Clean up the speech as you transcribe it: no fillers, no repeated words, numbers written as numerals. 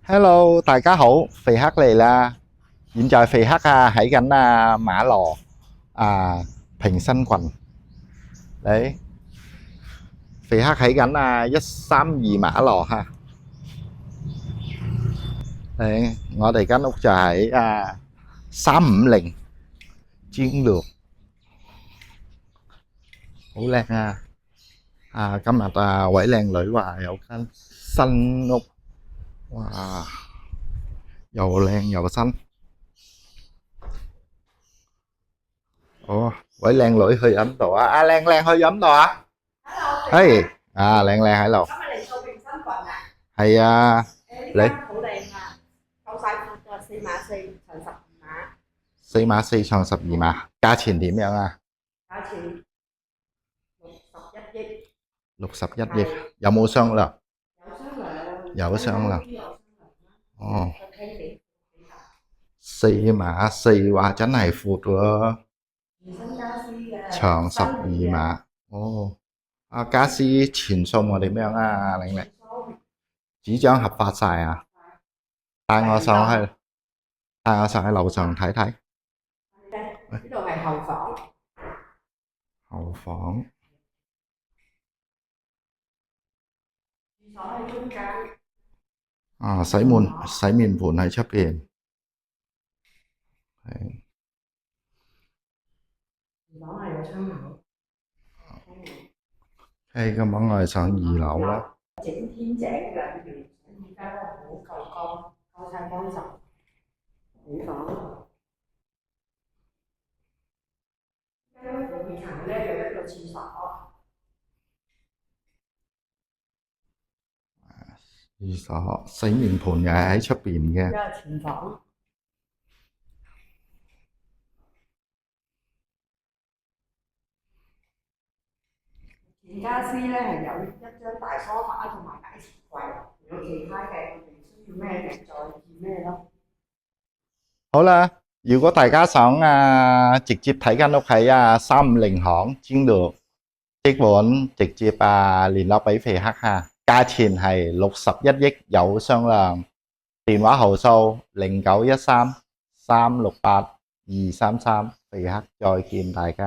Hello，大家好，肥黑嚟啦！現在肥黑喺緊馬羅平新郡，你肥黑喺緊132馬羅哈，你我哋間屋就喺350chiến lược，好靚啊！今日位靚女話有間新屋，哇，又靚又新。哦，位靚女去飲度靚靚去飲度係靚靚喺度，係啊，你4x4乘12碼，價錢點樣啊？61億，有冇商量？有商量。哦，4x4話真係闊喎，長12碼。哦，家私全數我哋點樣玲玲？紙張合法晒啊！帶我上去樓上睇睇。呢度係後房，後房廁所喺中間。洗面盤喺出邊。係廚房係有窗口。咁樣我哋上2樓啦。整天井兩邊，而家好夠光，夠晒光手。廚房。第2層咧有一個廁所。廁所洗面盤又係喺出邊嘅。呢個廚房。前家私咧係有一張大梳化同埋大櫥櫃，有其他嘅我哋需要咩嘅再見咩咯。好啦，如果大家想直接睇間屋喺350行chiến lược，即管直接聯絡俾肥黑價錢係61億有商量，電話號數0913 368 233，肥黑再見大家。